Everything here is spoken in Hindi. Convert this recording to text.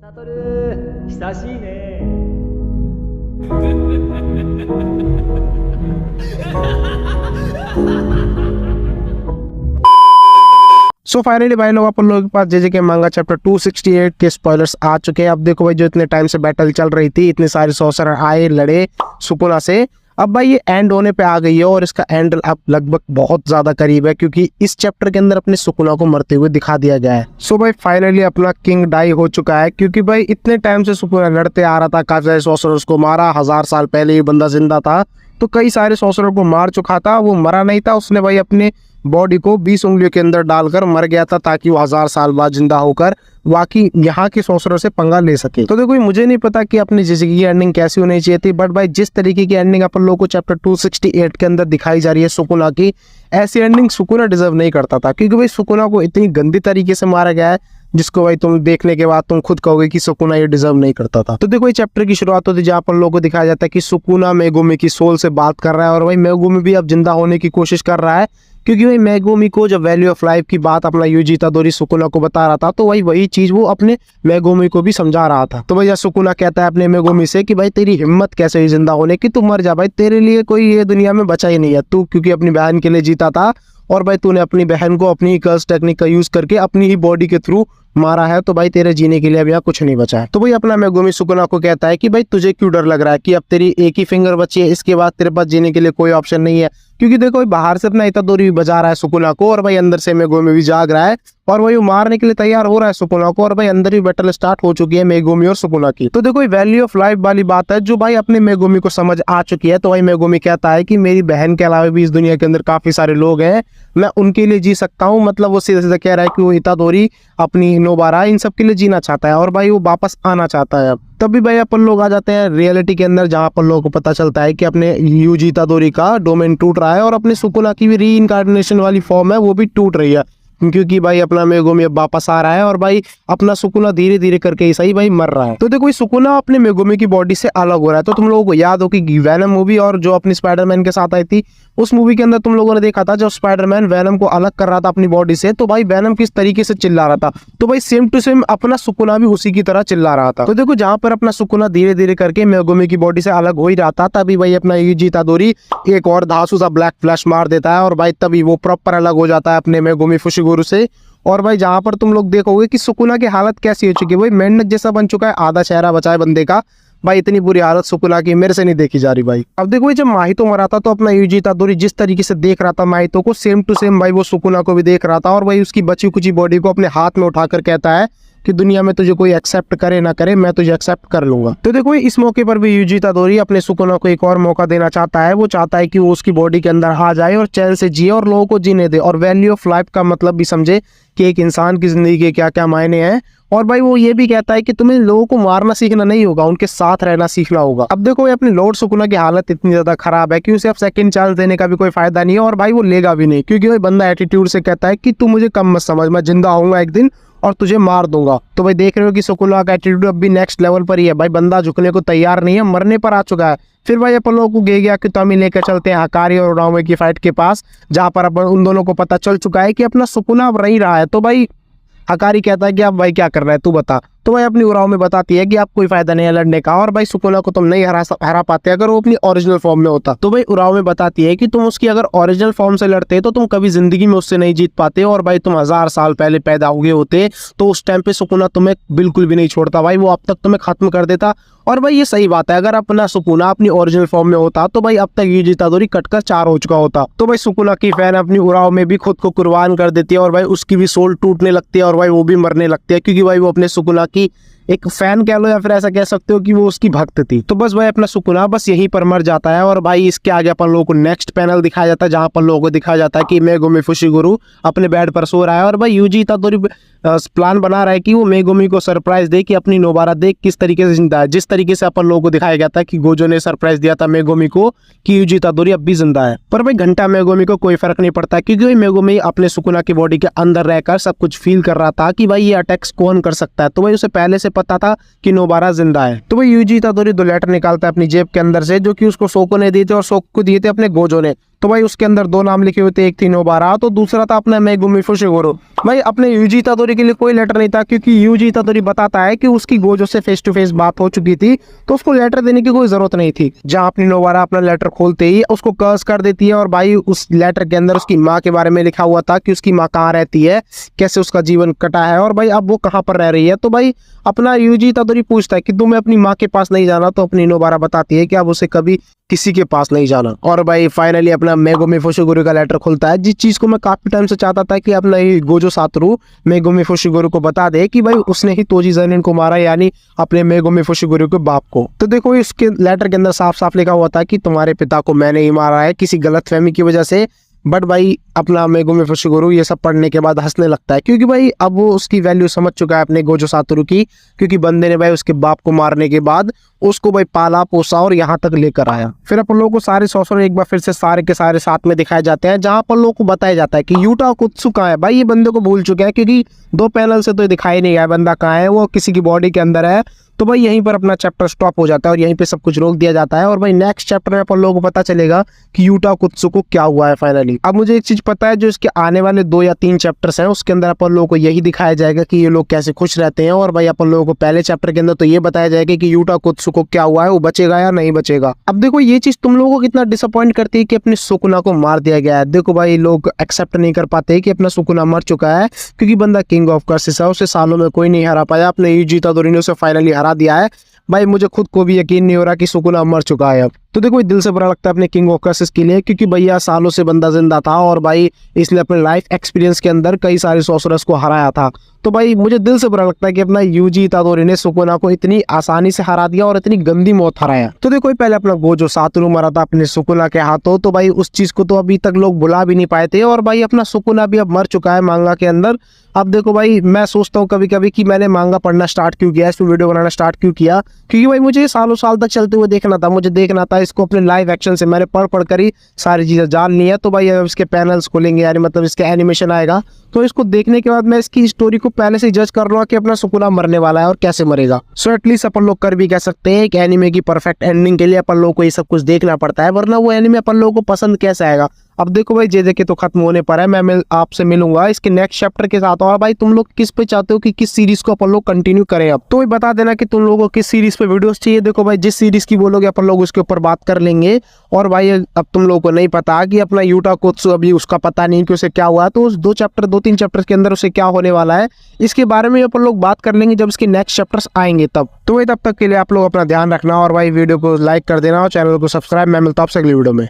悟る久しいね。सो फाइनली भाई लोग अपन लोगों के पास जे के मांगा चैप्टर 268 के स्पॉयलर्स आ चुके हैं। अब देखो भाई जो इतने टाइम से बैटल चल रही थी, इतने सारे सॉर्सरर आए लड़े सुकुना से, अब भाई ये एंड होने पे आ गई है और इसका एंड अब लगभग बहुत ज्यादा करीब है क्योंकि इस चैप्टर के अंदर अपने सुकुना को मरते हुए दिखा दिया गया है। सो भाई फाइनली अपना किंग डाई हो चुका है क्योंकि भाई इतने टाइम से सुकुना लड़ते आ रहा था, काफी सारे सॉर्सरर्स को मारा, 1000 साल पहले ये बंदा जिंदा था तो कई सारे सॉर्सरर को मार चुका था, वो मरा नहीं था, उसने भाई अपने बॉडी को 20 उंगलियों के अंदर डालकर मर गया था ताकि वो 1000 साल बाद जिंदा होकर बाकी यहाँ के सॉर्सरर से पंगा ले सके। तो देखो मुझे नहीं पता कि अपनी जिंदगी की एंडिंग कैसी होनी चाहिए थी, बट भाई जिस तरीके की एंडिंग अपन लोगों को चैप्टर 268 के अंदर दिखाई जा रही है सुकुना की, ऐसी एंडिंग सुकुना डिजर्व नहीं करता था क्योंकि भाई सुकुना को इतनी गंदी तरीके से मारा गया है जिसको भाई तुम देखने के बाद तुम खुद कहोगे कि सुकुना ये डिजर्व नहीं करता था। तो देखो ये चैप्टर की शुरुआत होती है जहाँ पर लोगों को दिखाया जाता है कि सुकुना मेगुमी की सोल से बात कर रहा है और भाई मेगुमी भी अब जिंदा होने की कोशिश कर रहा है क्योंकि भाई मेगुमी को जब वैल्यू ऑफ लाइफ की बात अपना यूजी इतादोरी सुकुना को बता रहा था तो वही चीज वो अपने मेगुमी को भी समझा रहा था। तो भैया सुकुना कहता है अपने मेगुमी से कि भाई तेरी हिम्मत कैसे हुई जिंदा होने की, तू मर जा भाई, तेरे लिए कोई ये दुनिया में बचा ही नहीं है, तू क्योंकि अपनी बहन के लिए जीता था और भाई तूने अपनी बहन को अपनी कर्स टेक्निक का यूज करके अपनी ही बॉडी के थ्रू मारा है, तो भाई तेरे जीने के लिए अब यहाँ कुछ नहीं बचा है। तो भाई अपना मेगुमी सुकुना को कहता है कि भाई तुझे क्यों डर लग रहा है कि अब तेरी एक ही फिंगर बची है, इसके बाद तेरे पास जीने के लिए कोई ऑप्शन नहीं है, क्योंकि देखो बाहर से अपना इतादोरी भी बजा रहा है सुकुना को और भाई अंदर से मेगुमी भी जाग रहा है और वही मारने के लिए तैयार हो रहा है सुकुना को और भाई अंदर ही बैटल स्टार्ट हो चुकी है मेगुमी और सुकुना की। तो देखो वैल्यू ऑफ लाइफ वाली बात है जो भाई अपने मेगुमी को समझ आ चुकी है। तो भाई मेगुमी कहता है कि मेरी बहन के अलावा भी इस दुनिया के अंदर काफी सारे लोग हैं, मैं उनके लिए जी सकता हूँ, मतलब वो सीधा सीधा कह रहा है कि वो इतादोरी अपनी नोबारा इन सब के लिए जीना चाहता है और भाई वो वापस आना चाहता है। तभी भाई अपन लोग आ जाते हैं रियलिटी के अंदर जहाँ पर लोगों को पता चलता है कि अपने यूजी इतादोरी का डोमेन टूट रहा है और अपने सुकुना की भी री इनकार्डिनेशन वाली फॉर्म है वो भी टूट रही है क्योंकि भाई अपना मेगुमी अब वापस आ रहा है और भाई अपना सुकुना धीरे धीरे करके ही सही भाई मर रहा है। तो देखो सुकुना अपने मेगुमी की बॉडी से अलग हो रहा है। तो तुम लोगों को याद हो कि वैनम मूवी और जो अपनी स्पाइडरमैन के साथ आई थी उस मूवी के अंदर तुम लोगों ने देखा था जब स्पाइडरमैन वैनम को अलग कर रहा था अपनी बॉडी से, तो भाई वैनम किस तरीके से चिल्ला रहा था, तो भाई सेम टू सेम अपना सुकुना भी उसी की तरह चिल्ला रहा था। तो देखो जहां पर अपना सुकुना धीरे धीरे करके मेगुमी की बॉडी से अलग हो ही रहा था तभी भाई अपना यूजी इतादोरी एक और धांसू सा ब्लैक फ्लैश मार देता है और भाई तभी वो प्रॉपर अलग हो जाता है अपने मेगुमी फुशिगुरु से। और भाई जहां पर तुम लोग देखोगे कि सुकुना की हालत कैसी हो चुकी है, भाई मेंढक जैसा बन चुका है, आधा चेहरा बचा है बंदे का, भाई इतनी बुरी हालत सुकुना की मेरे से नहीं देखी जा रही भाई। अब देखो जब माहितो मरा था तो अपना यूजी इतादोरी जिस तरीके से देख रहा था माहितो को, सेम टू सेम भाई वो सुकुना को भी देख रहा था और भाई उसकी बची कुची बॉडी को अपने हाथ में उठाकर कहता है कि दुनिया में तुझे कोई एक्सेप्ट करे ना करे मैं तुझे एक्सेप्ट कर लूंगा। तो देखो इस मौके पर भी यूजी इतादोरी अपने सुकुना को एक और मौका देना चाहता है, वो चाहता है कि वो उसकी बॉडी के अंदर आ जाए और चैन से जिए और लोगों को जीने दे और वैल्यू ऑफ लाइफ का मतलब भी समझे कि एक इंसान की जिंदगी के क्या क्या मायने हैं। और भाई वो ये भी कहता है कि तुम्हें लोगों को मारना सीखना नहीं होगा, उनके साथ रहना सीखना होगा। अब देखो अपने लॉर्ड सुकुना की हालत इतनी ज्यादा खराब है कि उसे अब सेकंड चांस देने का भी कोई फायदा नहीं है और भाई वो लेगा भी नहीं क्योंकि भाई बंदा एटीट्यूड से कहता है कि तू मुझे कम मत समझ, मैं जिंदा आऊंगा एक दिन और तुझे मार दूंगा। तो भाई देख रहे हो कि सुकुना का एटीट्यूड अब भी नेक्स्ट लेवल पर ही है, भाई बंदा झुकने को तैयार नहीं है, मरने पर आ चुका है। फिर भाई अपन लोगों को गया कि तो हम लेकर चलते हैं हकारी और उरामे की फाइट के पास जहां पर अपन उन दोनों को पता चल चुका है कि अपना सुकुना अब रही रहा है। तो भाई हकारी कहता है कि अब भाई क्या कर रहा है तू बता, तो भाई अपनी उराव में बताती है कि आप कोई फायदा नहीं है लड़ने का और भाई सुकुना को तुम नहीं हरा पाते अगर वो अपनी ओरिजिनल फॉर्म में होता। तो भाई उराव में बताती है कि तुम उसकी अगर ओरिजिनल फॉर्म से लड़ते तो तुम कभी जिंदगी में उससे नहीं जीत पाते और भाई तुम 1000 साल पहले पैदा हुए होते तो उस टाइम पे सुकुना तुम्हें बिल्कुल भी नहीं छोड़ता, भाई वो अब तक तुम्हें खत्म कर देता। और भाई ये सही बात है, अगर अपना सुकुना अपनी ओरिजिनल फॉर्म में होता तो भाई अब तक यूजी इतादोरी कटकर 4 हो चुका होता। तो भाई सुकुना की फैन अपनी उराव में भी खुद को कुर्बान कर देती है और भाई उसकी भी सोल टूटने लगती है और भाई वो भी मरने लगती है क्योंकि भाई वो अपने सुकुना की एक फैन कह लो या फिर ऐसा कह सकते हो कि वो उसकी भक्त थी। तो बस भाई अपना सुकुना बस यहीं पर मर जाता है और भाई इसके आगे अपन लोगों को नेक्स्ट पैनल दिखाया जाता है जहां पर लोगों को दिखाया जाता है कि मेगुमी फुशिगुरु अपने बेड पर सो रहा है और भाई यूजी इतादोरी प्लान बना रहा है कि वो मेगुमी को सरप्राइज दे कि अपनी नोबारा देख किस तरीके से जिंदा है, जिस तरीके से अपन लोगों को दिखाया गया था कि गोजो ने सरप्राइज दिया था मेगुमी को कि यूजी इतादोरी अब भी जिंदा है। पर भाई घंटा मेगुमी को कोई फर्क नहीं पड़ता क्योंकि मेगुमी अपने सुकुना की बॉडी के अंदर रहकर सब कुछ फील कर रहा था कि भाई ये अटैक्स कौन कर सकता है। तो भाई उसे पहले से पता था कि नोबारा जिंदा है। तो भाई यूजी इतादोरी 2 लेटर निकालता है अपनी जेब के अंदर से जो कि उसको सोको ने दिए थे और सोको को दिए थे अपने गोजो ने। तो भाई उसके अंदर 2 नाम लिखे हुए थे, एक थी नोबारा तो दूसरा था अपना मेगुमी फुशिगुरु। भाई अपने यूजी इतादोरी के लिए कोई लेटर नहीं था, क्योंकि यूजी इतादोरी बताता है कि उसकी गोजो से फेस टू फेस बात हो चुकी थी, तो उसको लेटर देने की कोई जरूरत नहीं थी। जहां अपनी नोबारा अपना लेटर खोलते ही उसको कर्स कर देती है, और भाई उस लेटर के अंदर उसकी माँ के बारे में लिखा हुआ था कि उसकी माँ कहाँ रहती है, कैसे उसका जीवन कटा है, और भाई अब वो कहाँ पर रह रही है। तो भाई अपना यूजी इतादोरी पूछता है कि तुम्हें अपनी माँ के पास नहीं जाना, तो अपनी नोबारा बताती है कि अब उसे कभी किसी के पास नहीं जाना। और भाई फाइनली अपना मेगुमी फुशिगुरु का लेटर खुलता है, जिस चीज को मैं काफी टाइम से चाहता था कि अपना ये गोजो सातोरू मेगुमी फुशिगुरु को बता दे कि भाई उसने ही तोजी ज़निन को मारा, यानी अपने मेगुमी फुशिगुरु के बाप को। तो देखो इसके लेटर के अंदर साफ साफ लिखा हुआ था कि तुम्हारे पिता को मैंने ही मारा है किसी गलतफहमी की वजह से। बट भाई अपना मेगुमी फुशिगुरु ये सब पढ़ने के बाद हंसने लगता है, क्योंकि भाई अब वो उसकी वैल्यू समझ चुका है अपने गोजो सातोरू की, क्योंकि बंदे ने भाई उसके बाप को मारने के बाद उसको भाई पाला पोसा और यहाँ तक लेकर आया। फिर अपन लोगों को सारे सॉसर एक बार फिर से सारे के सारे साथ में दिखाए जाते हैं, जहां पर लोगों को बताया जाता है कि यूटा कुत्सु कहाँ है। भाई ये बंदे को भूल चुके हैं, क्योंकि 2 पैनल से तो दिखाई नहीं आया बंदा कहाँ है, वो किसी की बॉडी के अंदर है। तो भाई यहीं पर अपना चैप्टर स्टॉप हो जाता है और यहीं पे सब कुछ रोक दिया जाता है। और भाई नेक्स्ट चैप्टर में अपन लोगों को पता चलेगा कि यूटा कुत्सु को क्या हुआ है फाइनली। अब मुझे एक चीज पता है, जो इसके आने वाले 2 या 3 चैप्टर्स हैं उसके अंदर अपन लोगों को यही दिखाया जाएगा कि ये लोग कैसे खुश रहते हैं। और भाई अपन लोगों को पहले चैप्टर के अंदर तो ये बताया जाएगा कि यूटा कुत्सु को क्या हुआ है, वो बचेगा या नहीं बचेगा। अब देखो ये चीज तुम लोगों को कितना डिसअपॉइंट करती है कि अपनी सुकुना को मार दिया गया है। देखो भाई लोग एक्सेप्ट नहीं कर पाते कि अपना सुकुना मर चुका है, क्योंकि बंदा किंग ऑफ कर्सिस है, उसे सालों में कोई नहीं हरा पाया। अपने यूजी इतादोरी ने उसे फाइनली हरा दिया है। भाई मुझे खुद को भी यकीन नहीं हो रहा कि सुकुना मर चुका है अब। तो देखो दिल से बुरा लगता है अपने किंग ऑफ कर्सिस के लिए, क्योंकि भैया सालों से बंदा जिंदा था और भाई इसने अपने लाइफ एक्सपीरियंस के अंदर कई सारे सॉर्सरर्स को हराया था। तो भाई मुझे दिल से बुरा लगता है कि अपना यूजी इतादोरी ने सुकुना को इतनी आसानी से हरा दिया और इतनी गंदी मौत हराया। तो देखो पहले अपना गोजो सातोरू मरा था अपने सुकुना के हाथों, तो भाई उस चीज को तो अभी तक लोग भुला भी नहीं पाए थे। और भाई अपना सुकुना भी अब मर चुका है मांगा के अंदर। अब देखो भाई मैं सोचता हूँ कभी कभी कि मैंने मांगा पढ़ना स्टार्ट क्यों किया, इसमें वीडियो बनाना स्टार्ट क्यों किया, क्योंकि भाई मुझे सालों साल तक चलते हुए देखना था। मुझे देखना था इसको अपने लाइव एक्शन से, मैंने पढ़ कर ही सारी चीजें जान ली है। तो भाई अब इसके पैनल्स खोलेंगे, यानी मतलब इसके एनिमेशन आएगा, तो इसको देखने के बाद मैं इसकी स्टोरी को पहले से जज कर लूंगा कि अपना सुकुना मरने वाला है और कैसे मरेगा। सो एटलीस्ट अपन लोग कर भी कह सकते हैं कि एनिमे की परफेक्ट एंडिंग के लिए अपन लोग को ये सब कुछ देखना पड़ता है, वरना वो एनिमे अपन लोगों को पसंद कैसे आएगा। अब देखो भाई जे के तो खत्म होने पर है, मैं आपसे मिलूंगा इसके नेक्स्ट चैप्टर के साथ। और भाई तुम लोग किस पे चाहते हो कि किस सीरीज को अपन लोग कंटिन्यू करें, अब तो बता देना कि तुम लोगों को किस सीरीज पे वीडियोस चाहिए। देखो भाई जिस सीरीज की बोलोगे अपन लोग उसके ऊपर बात कर लेंगे। और भाई अब तुम लोगों को नहीं पता कि अपना यूटा कुत्सु अभी उसका पता नहीं कि उसे क्या हुआ, तो उस 2-3 चैप्टर के अंदर उसे क्या होने वाला है, इसके बारे में अपन लोग बात कर लेंगे जब इसके नेक्स्ट चैप्टर्स आएंगे तब। तो भाई तब तक के लिए आप लोग अपना ध्यान रखना और भाई वीडियो को लाइक कर देना और चैनल को सब्सक्राइब। मैं मिलता हूं आपसे अगली वीडियो में।